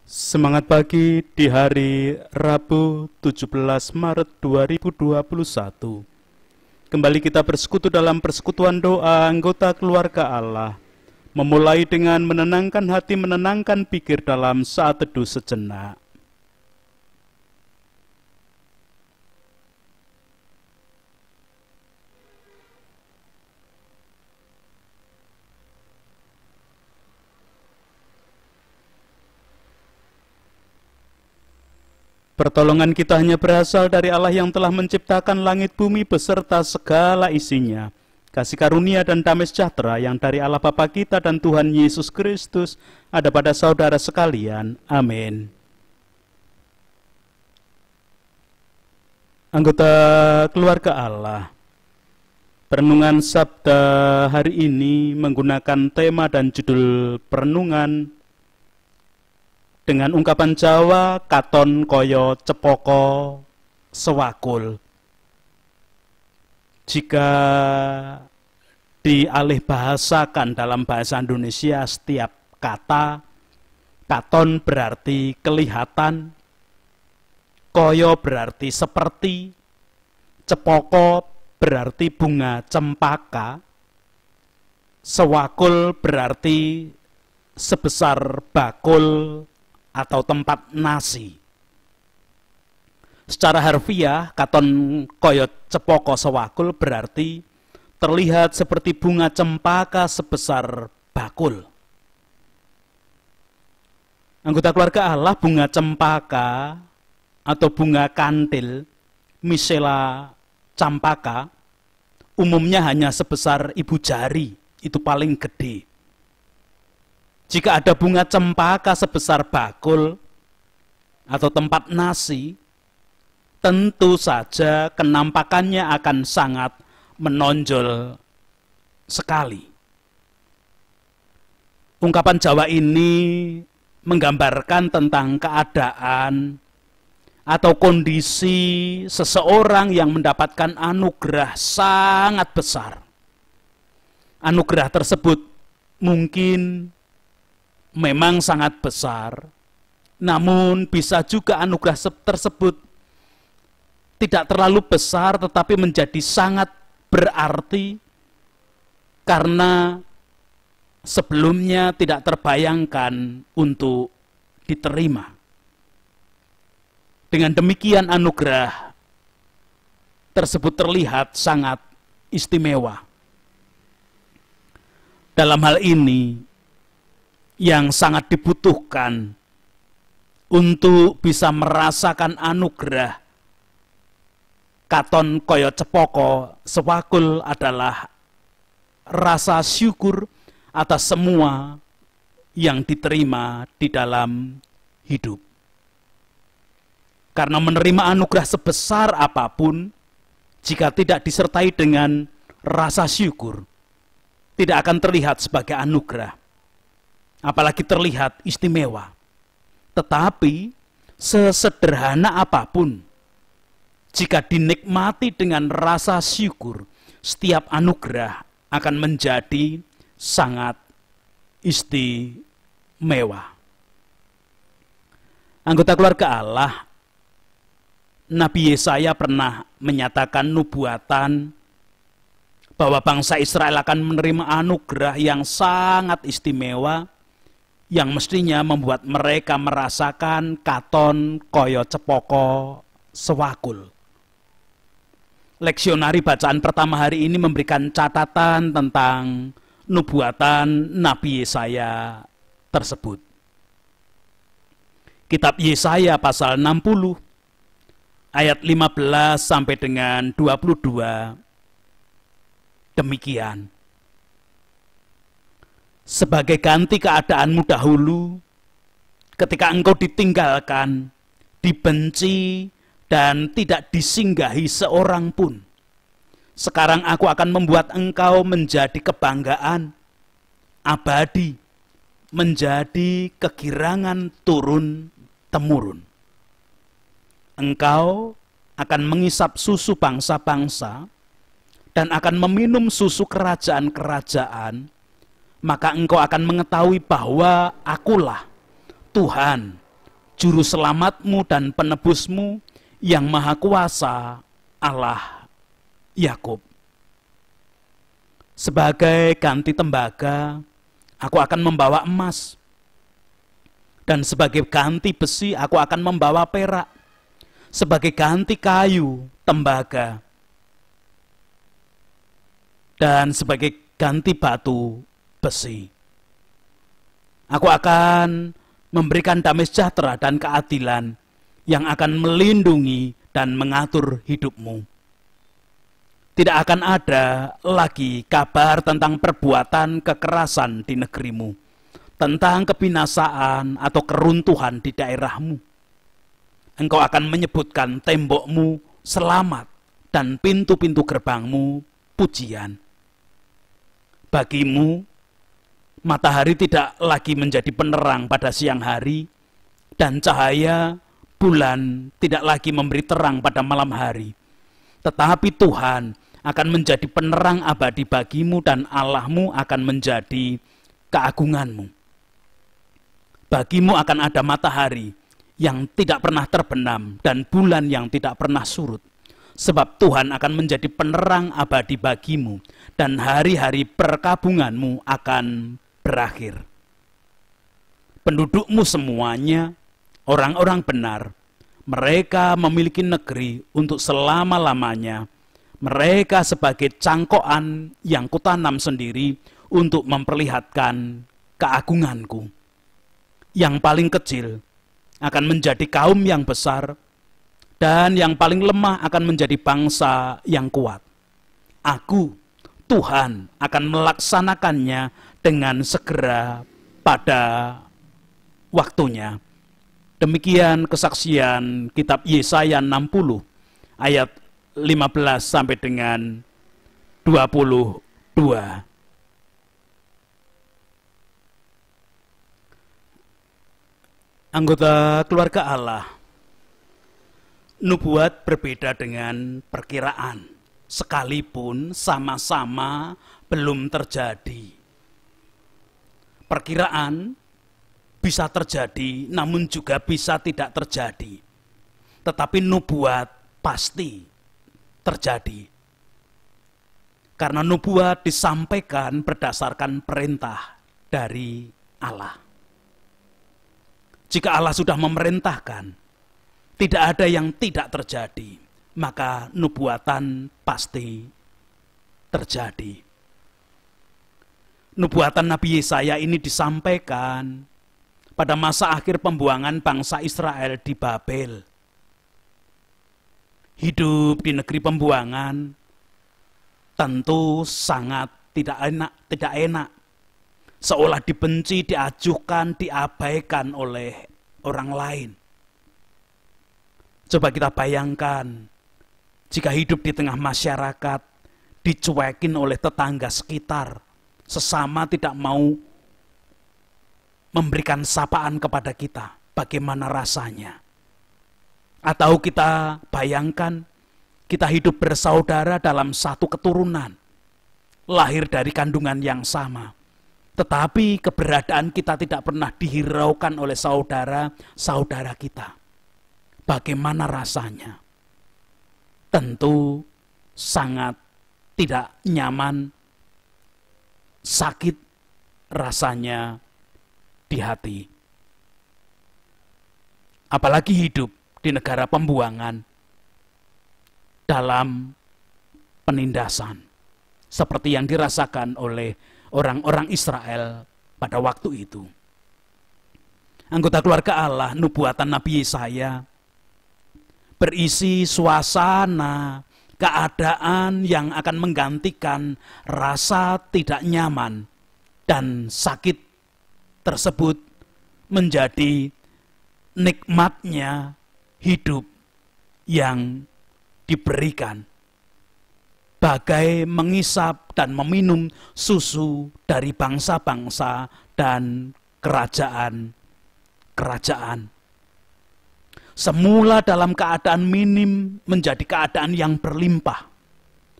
Semangat pagi di hari Rabu 17 Maret 2021. Kembali kita bersekutu dalam persekutuan doa anggota keluarga Allah. Memulai dengan menenangkan hati, menenangkan pikir dalam saat teduh sejenak. Pertolongan kita hanya berasal dari Allah yang telah menciptakan langit bumi beserta segala isinya. Kasih karunia dan damai sejahtera yang dari Allah Bapa kita dan Tuhan Yesus Kristus ada pada saudara sekalian. Amin. Anggota keluarga Allah, perenungan Sabda hari ini menggunakan tema dan judul perenungan dengan ungkapan Jawa katon koyo cepoko sewakul. Jika dialih bahasakan dalam bahasa Indonesia, setiap kata katon berarti kelihatan, koyo berarti seperti, cepoko berarti bunga cempaka, sewakul berarti sebesar bakul atau tempat nasi. Secara harfiah, katon koyo cepoko sewakul berarti terlihat seperti bunga cempaka sebesar bakul. Anggota keluarga Allah, bunga cempaka atau bunga kantil, Misela campaka, umumnya hanya sebesar ibu jari, itu paling gede. Jika ada bunga cempaka sebesar bakul atau tempat nasi, tentu saja kenampakannya akan sangat menonjol sekali. Ungkapan Jawa ini menggambarkan tentang keadaan atau kondisi seseorang yang mendapatkan anugerah sangat besar. Anugerah tersebut mungkin memang sangat besar, namun bisa juga anugerah tersebut tidak terlalu besar tetapi menjadi sangat berarti karena sebelumnya tidak terbayangkan untuk diterima. Dengan demikian anugerah tersebut terlihat sangat istimewa. Dalam hal ini yang sangat dibutuhkan untuk bisa merasakan anugerah katon koyo cepoko sewakul adalah rasa syukur atas semua yang diterima di dalam hidup. Karena menerima anugerah sebesar apapun, jika tidak disertai dengan rasa syukur, tidak akan terlihat sebagai anugerah, apalagi terlihat istimewa. Tetapi sesederhana apapun, jika dinikmati dengan rasa syukur, setiap anugerah akan menjadi sangat istimewa. Anggota keluarga Allah, Nabi Yesaya pernah menyatakan nubuatan bahwa bangsa Israel akan menerima anugerah yang sangat istimewa, yang mestinya membuat mereka merasakan katon koyo cepoko sewakul. Leksionari bacaan pertama hari ini memberikan catatan tentang nubuatan Nabi Yesaya tersebut. Kitab Yesaya pasal 60 ayat 15 sampai dengan 22 demikian. Sebagai ganti keadaanmu dahulu, ketika engkau ditinggalkan, dibenci, dan tidak disinggahi seorang pun, sekarang aku akan membuat engkau menjadi kebanggaan abadi, menjadi kegirangan turun-temurun. Engkau akan mengisap susu bangsa-bangsa dan akan meminum susu kerajaan-kerajaan, maka engkau akan mengetahui bahwa akulah Tuhan, Juru selamatmu dan penebusmu yang maha kuasa, Allah Yakub. Sebagai ganti tembaga, aku akan membawa emas. Dan sebagai ganti besi, aku akan membawa perak. Sebagai ganti kayu, tembaga. Dan sebagai ganti batu, besi. Aku akan memberikan damai sejahtera dan keadilan yang akan melindungi dan mengatur hidupmu. Tidak akan ada lagi kabar tentang perbuatan kekerasan di negerimu, tentang kebinasaan atau keruntuhan di daerahmu. Engkau akan menyebutkan tembokmu selamat dan pintu-pintu gerbangmu pujian. Bagimu, matahari tidak lagi menjadi penerang pada siang hari, dan cahaya bulan tidak lagi memberi terang pada malam hari. Tetapi Tuhan akan menjadi penerang abadi bagimu, dan Allahmu akan menjadi keagunganmu. Bagimu akan ada matahari yang tidak pernah terbenam, dan bulan yang tidak pernah surut. Sebab Tuhan akan menjadi penerang abadi bagimu, dan hari-hari perkabunganmu akan berakhir. Pendudukmu semuanya orang-orang benar. Mereka memiliki negeri untuk selama-lamanya. Mereka sebagai cangkokan yang kutanam sendiri untuk memperlihatkan keagunganku. Yang paling kecil akan menjadi kaum yang besar, dan yang paling lemah akan menjadi bangsa yang kuat. Aku, Tuhan, akan melaksanakannya dengan segera pada waktunya. Demikian kesaksian kitab Yesaya 60 ayat 15 sampai dengan 22. Anggota keluarga Allah, nubuat berbeda dengan perkiraan, sekalipun sama-sama belum terjadi. Perkiraan bisa terjadi, namun juga bisa tidak terjadi. Tetapi nubuat pasti terjadi. Karena nubuat disampaikan berdasarkan perintah dari Allah. Jika Allah sudah memerintahkan, tidak ada yang tidak terjadi, maka nubuatan pasti terjadi. Nubuatan Nabi Yesaya ini disampaikan pada masa akhir pembuangan bangsa Israel di Babel. Hidup di negeri pembuangan tentu sangat tidak enak. Seolah dibenci, diajukan, diabaikan oleh orang lain. Coba kita bayangkan, jika hidup di tengah masyarakat, dicuekin oleh tetangga sekitar, sesama tidak mau memberikan sapaan kepada kita, bagaimana rasanya? Atau kita bayangkan, kita hidup bersaudara dalam satu keturunan, lahir dari kandungan yang sama, tetapi keberadaan kita tidak pernah dihiraukan oleh saudara-saudara kita. Bagaimana rasanya? Tentu sangat tidak nyaman, sakit rasanya di hati. Apalagi hidup di negara pembuangan dalam penindasan, seperti yang dirasakan oleh orang-orang Israel pada waktu itu. Anggota keluarga Allah, nubuatan Nabi Yesaya berisi suasana, keadaan yang akan menggantikan rasa tidak nyaman dan sakit tersebut menjadi nikmatnya hidup yang diberikan. Bagai mengisap dan meminum susu dari bangsa-bangsa dan kerajaan-kerajaan. Semula dalam keadaan minim menjadi keadaan yang berlimpah.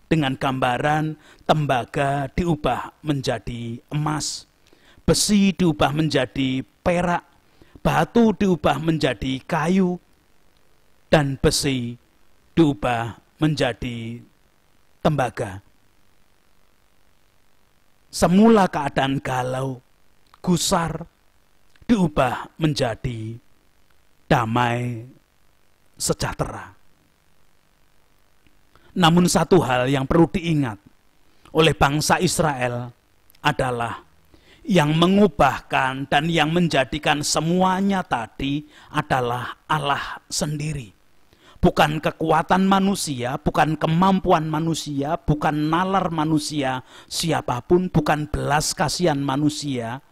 Dengan gambaran tembaga diubah menjadi emas, besi diubah menjadi perak, batu diubah menjadi kayu, dan besi diubah menjadi tembaga. Semula keadaan galau, gusar, diubah menjadi damai sejahtera. Namun satu hal yang perlu diingat oleh bangsa Israel adalah yang mengubahkan dan yang menjadikan semuanya tadi adalah Allah sendiri. Bukan kekuatan manusia, bukan kemampuan manusia, bukan nalar manusia siapapun, bukan belas kasihan manusia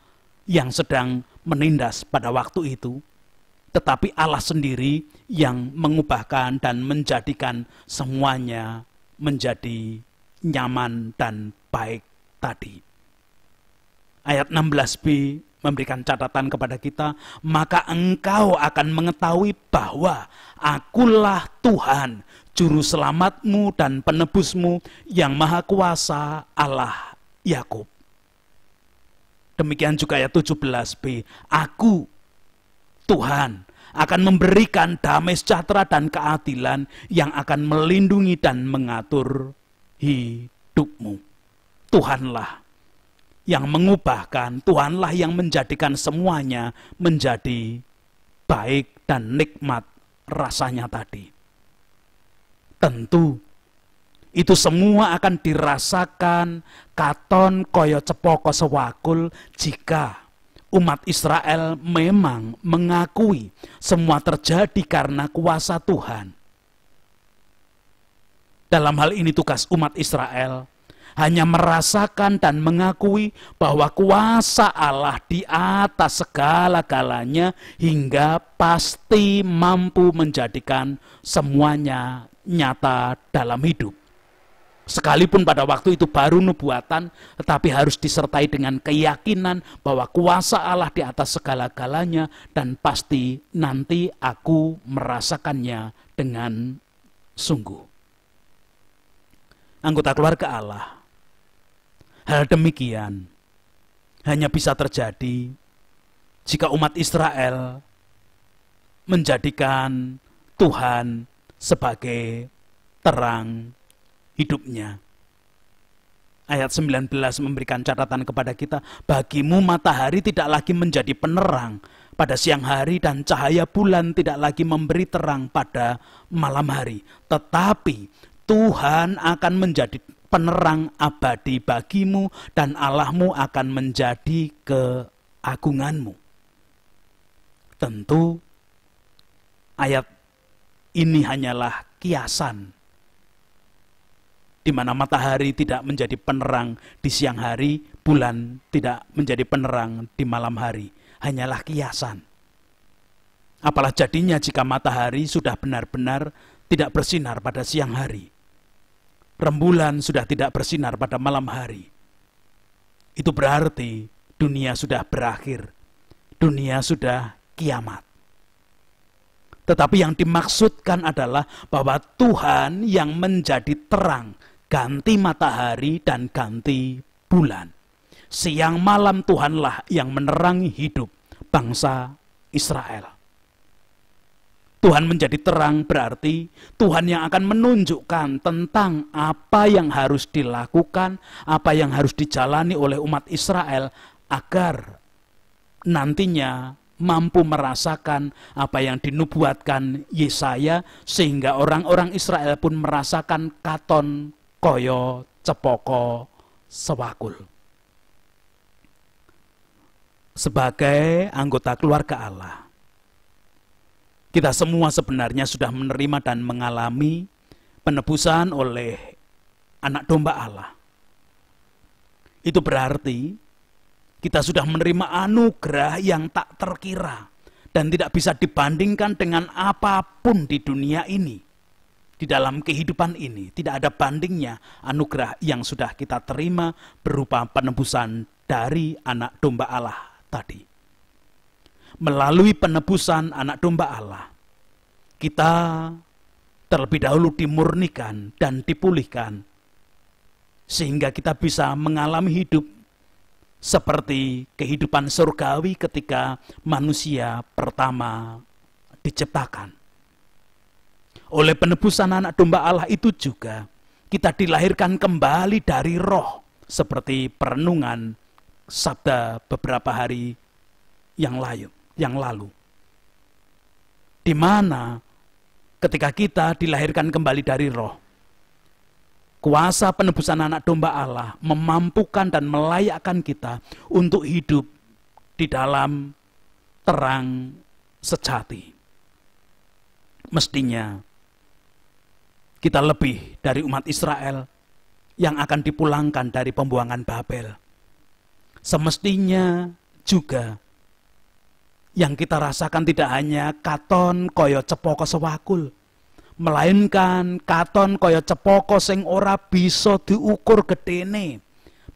yang sedang menindas pada waktu itu, tetapi Allah sendiri yang mengubahkan dan menjadikan semuanya menjadi nyaman dan baik tadi. Ayat 16b memberikan catatan kepada kita, maka engkau akan mengetahui bahwa akulah Tuhan, juru selamatmu dan penebusmu, yang maha kuasa, Allah Yakub. Demikian juga ayat 17b, aku Tuhan akan memberikan damai sejahtera dan keadilan yang akan melindungi dan mengatur hidupmu. Tuhanlah yang mengubahkan, Tuhanlah yang menjadikan semuanya menjadi baik dan nikmat rasanya tadi. Tentu itu semua akan dirasakan katon koyo cepoko sewakul jika umat Israel memang mengakui semua terjadi karena kuasa Tuhan. Dalam hal ini tugas umat Israel hanya merasakan dan mengakui bahwa kuasa Allah di atas segala-galanya hingga pasti mampu menjadikan semuanya nyata dalam hidup. Sekalipun pada waktu itu baru nubuatan, tetapi harus disertai dengan keyakinan bahwa kuasa Allah di atas segala-galanya dan pasti nanti aku merasakannya dengan sungguh. Anggota keluarga Allah, hal demikian hanya bisa terjadi jika umat Israel menjadikan Tuhan sebagai terang hidupnya. Ayat 19 memberikan catatan kepada kita, bagimu matahari tidak lagi menjadi penerang pada siang hari dan cahaya bulan tidak lagi memberi terang pada malam hari. Tetapi Tuhan akan menjadi penerang abadi bagimu dan Allahmu akan menjadi keagunganmu. Tentu ayat ini hanyalah kiasan, di mana matahari tidak menjadi penerang di siang hari, bulan tidak menjadi penerang di malam hari. Hanyalah kiasan. Apalah jadinya jika matahari sudah benar-benar tidak bersinar pada siang hari. Rembulan sudah tidak bersinar pada malam hari. Itu berarti dunia sudah berakhir. Dunia sudah kiamat. Tetapi yang dimaksudkan adalah bahwa Tuhan yang menjadi terang, ganti matahari dan ganti bulan. Siang malam Tuhanlah yang menerangi hidup bangsa Israel. Tuhan menjadi terang berarti Tuhan yang akan menunjukkan tentang apa yang harus dilakukan, apa yang harus dijalani oleh umat Israel agar nantinya mampu merasakan apa yang dinubuatkan Yesaya, sehingga orang-orang Israel pun merasakan katon koyo cepoko sewakul. Sebagai anggota keluarga Allah, kita semua sebenarnya sudah menerima dan mengalami penebusan oleh anak domba Allah. Itu berarti kita sudah menerima anugerah yang tak terkira dan tidak bisa dibandingkan dengan apapun di dunia ini. Di dalam kehidupan ini tidak ada bandingnya anugerah yang sudah kita terima berupa penebusan dari anak domba Allah tadi. Melalui penebusan anak domba Allah, kita terlebih dahulu dimurnikan dan dipulihkan, sehingga kita bisa mengalami hidup seperti kehidupan surgawi ketika manusia pertama diciptakan. Oleh penebusan anak domba Allah itu juga kita dilahirkan kembali dari roh, seperti perenungan sabda beberapa hari yang lalu. Di mana ketika kita dilahirkan kembali dari roh, kuasa penebusan anak domba Allah memampukan dan melayakkan kita untuk hidup di dalam terang sejati. Mestinya kita lebih dari umat Israel yang akan dipulangkan dari pembuangan Babel. Semestinya juga yang kita rasakan tidak hanya katon kaya cepaka sewakul, melainkan katon kaya cepaka sing ora bisa diukur gedene,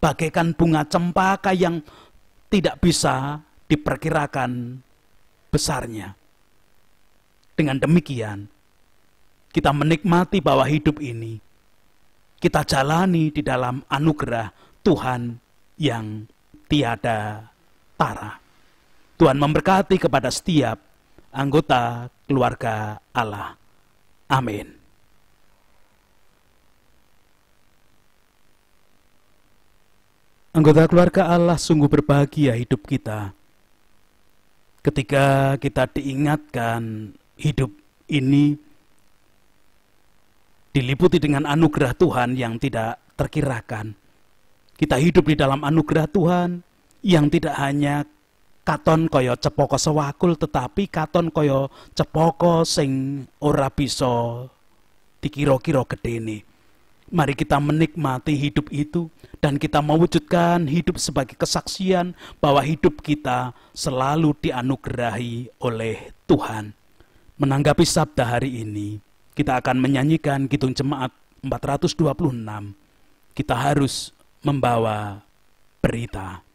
bagaikan bunga cempaka yang tidak bisa diperkirakan besarnya. Dengan demikian, kita menikmati bahwa hidup ini kita jalani di dalam anugerah Tuhan yang tiada tara. Tuhan memberkati kepada setiap anggota keluarga Allah. Amin. Anggota keluarga Allah, sungguh berbahagia hidup kita ketika kita diingatkan hidup ini diliputi dengan anugerah Tuhan yang tidak terkirakan. Kita hidup di dalam anugerah Tuhan yang tidak hanya katon kaya cepaka sewakul, tetapi katon kaya cepaka sing ora bisa dikira-kira gedene. Mari kita menikmati hidup itu dan kita mewujudkan hidup sebagai kesaksian bahwa hidup kita selalu dianugerahi oleh Tuhan. Menanggapi sabda hari ini, kita akan menyanyikan Kidung Jemaat 426. Kita harus membawa berita.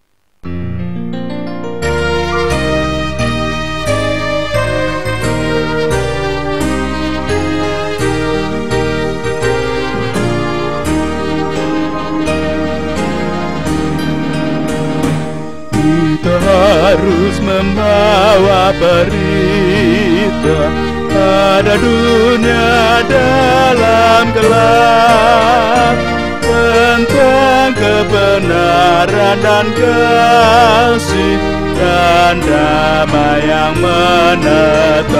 Kita harus membawa berita pada dunia dalam gelap, tentang kebenaran dan kasih dan damai yang menetap,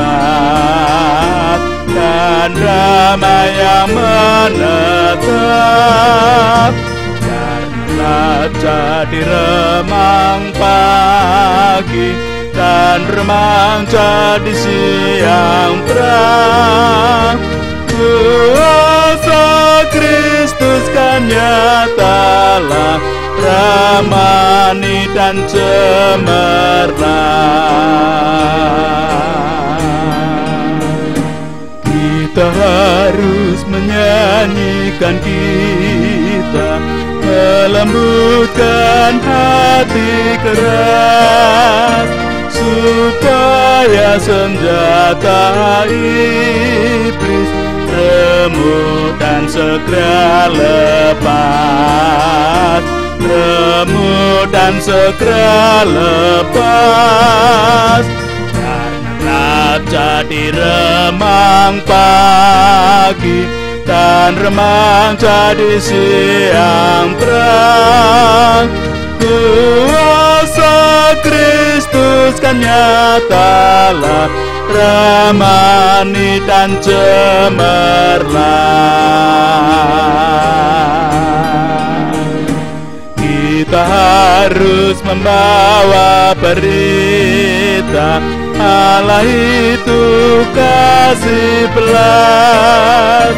dan damai yang menetap. Karena jadi remang pagi dan remang jadi siang terang, kuasa Kristus kan nyatalah, ramani dan cemerlang. Kita harus menyanyikan, kita melembutkan hati keras, supaya senjata iblis remuk dan segera lepas, remuk dan segera lepas. Karena jadi remang pagi dan remang jadi siang terang, kuasa Kristus kan nyatalah, ramani dan cemerlang. Kita harus membawa berita, Allah itu kasih belas,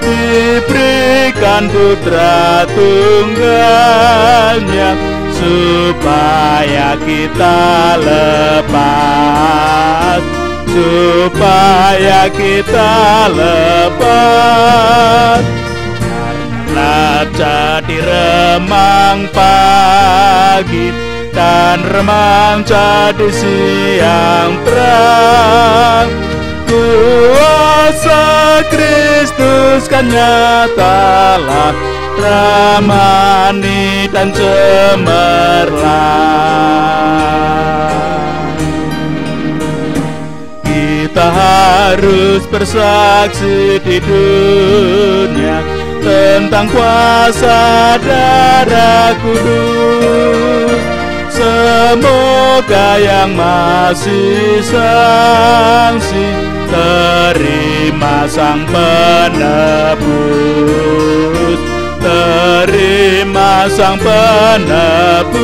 diberikan putra tunggalnya, supaya kita lepas, supaya kita lepas. Karena jadi remang pagi dan remang jadi siang terang, kuasa Kristus kan nyatalah, ramani dan cemerlang. Kita harus bersaksi di dunia tentang kuasa darah kudus. Semoga yang masih saksi terima Sang Penebus, terima Sang Penebus.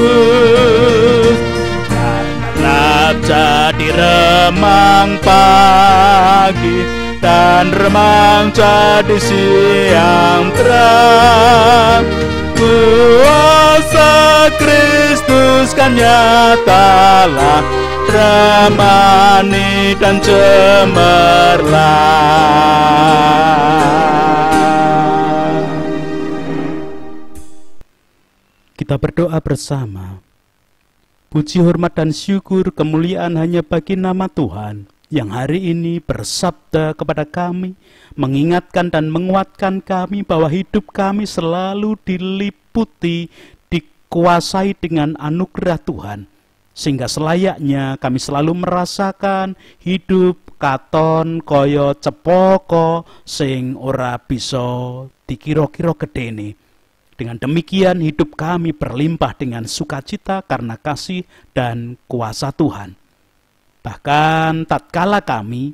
Karena jadi remang pagi dan remang jadi siang terang, kuasa Kristus kan nyatalah, ramani dan cemerlang. Kita berdoa bersama. Puji, hormat, dan syukur kemuliaan hanya bagi nama Tuhan yang hari ini bersabda kepada kami, mengingatkan dan menguatkan kami bahwa hidup kami selalu diliputi, dikuasai dengan anugerah Tuhan, sehingga selayaknya kami selalu merasakan hidup katon kaya cepoko sing ora bisa dikira-kira gedene. Dengan demikian hidup kami berlimpah dengan sukacita karena kasih dan kuasa Tuhan. Bahkan tatkala kami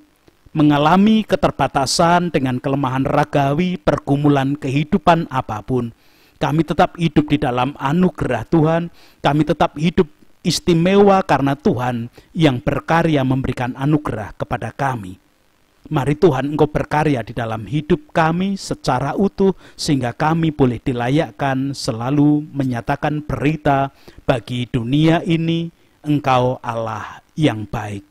mengalami keterbatasan dengan kelemahan ragawi, pergumulan kehidupan apapun, kami tetap hidup di dalam anugerah Tuhan, kami tetap hidup istimewa karena Tuhan yang berkarya memberikan anugerah kepada kami. Mari Tuhan, Engkau berkarya di dalam hidup kami secara utuh, sehingga kami boleh dilayakkan selalu menyatakan berita bagi dunia ini, Engkau Allah yang baik.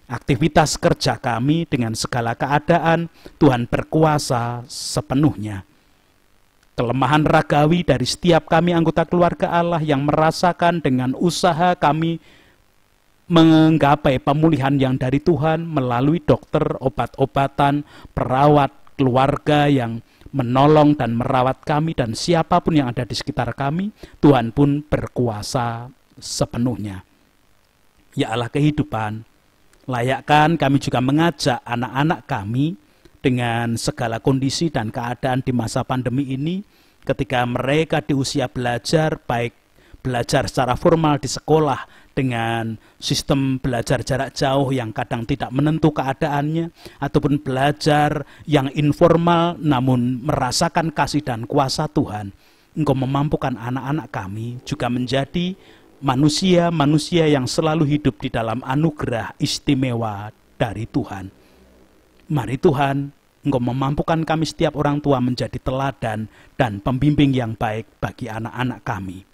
Aktivitas kerja kami dengan segala keadaan, Tuhan berkuasa sepenuhnya. Kelemahan ragawi dari setiap kami anggota keluarga Allah yang merasakan dengan usaha kami menggapai pemulihan yang dari Tuhan melalui dokter, obat-obatan, perawat, keluarga yang menolong dan merawat kami, dan siapapun yang ada di sekitar kami, Tuhan pun berkuasa sepenuhnya. Ya Allah kehidupan, layakkan kami juga mengajak anak-anak kami dengan segala kondisi dan keadaan di masa pandemi ini, ketika mereka di usia belajar, baik belajar secara formal di sekolah dengan sistem belajar jarak jauh yang kadang tidak menentu keadaannya, ataupun belajar yang informal namun merasakan kasih dan kuasa Tuhan, Engkau memampukan anak-anak kami juga menjadi manusia-manusia yang selalu hidup di dalam anugerah istimewa dari Tuhan. Mari Tuhan, Engkau memampukan kami setiap orang tua menjadi teladan dan pembimbing yang baik bagi anak-anak kami.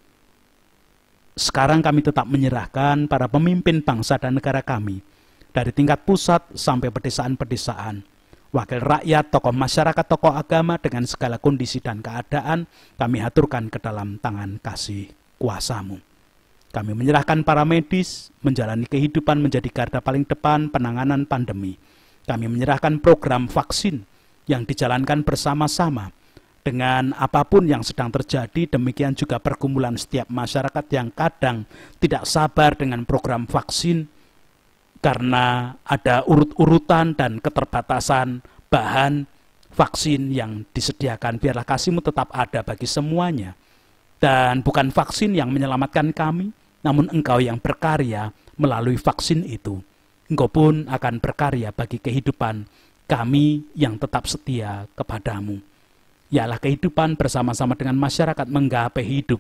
Sekarang kami tetap menyerahkan para pemimpin bangsa dan negara kami, dari tingkat pusat sampai pedesaan-pedesaan, wakil rakyat, tokoh masyarakat, tokoh agama, dengan segala kondisi dan keadaan, kami haturkan ke dalam tangan kasih kuasa-Mu. Kami menyerahkan para medis, menjalani kehidupan menjadi garda paling depan penanganan pandemi. Kami menyerahkan program vaksin yang dijalankan bersama-sama, dengan apapun yang sedang terjadi. Demikian juga pergumulan setiap masyarakat yang kadang tidak sabar dengan program vaksin karena ada urut-urutan dan keterbatasan bahan vaksin yang disediakan. Biarlah kasih-Mu tetap ada bagi semuanya. Dan bukan vaksin yang menyelamatkan kami, namun Engkau yang berkarya melalui vaksin itu. Engkau pun akan berkarya bagi kehidupan kami yang tetap setia kepada-Mu. Yalah kehidupan bersama-sama dengan masyarakat menggapai hidup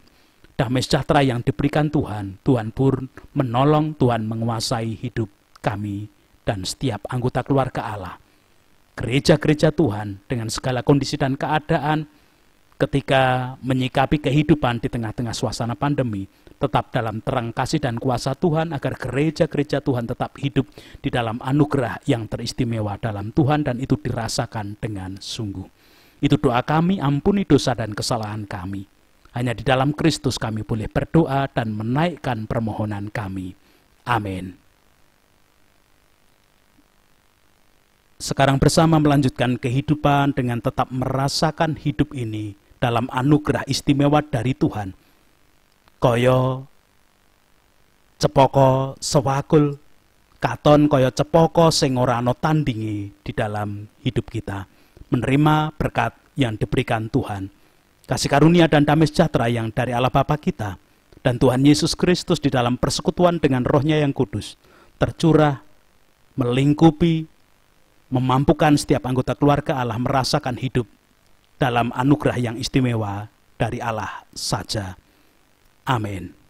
damai sejahtera yang diberikan Tuhan. Tuhan pun menolong, Tuhan menguasai hidup kami dan setiap anggota keluarga Allah. Gereja-gereja Tuhan dengan segala kondisi dan keadaan ketika menyikapi kehidupan di tengah-tengah suasana pandemi, tetap dalam terang kasih dan kuasa Tuhan, agar gereja-gereja Tuhan tetap hidup di dalam anugerah yang teristimewa dalam Tuhan, dan itu dirasakan dengan sungguh. Itu doa kami, ampuni dosa dan kesalahan kami. Hanya di dalam Kristus kami boleh berdoa dan menaikkan permohonan kami. Amin. Sekarang bersama melanjutkan kehidupan dengan tetap merasakan hidup ini dalam anugerah istimewa dari Tuhan. Kaya cepaka sewakul, katon kaya cepaka sing ora ana tandingi di dalam hidup kita. Menerima berkat yang diberikan Tuhan. Kasih karunia dan damai sejahtera yang dari Allah Bapa kita dan Tuhan Yesus Kristus di dalam persekutuan dengan Roh-Nya yang kudus tercurah, melingkupi, memampukan setiap anggota keluarga Allah merasakan hidup dalam anugerah yang istimewa dari Allah saja. Amin.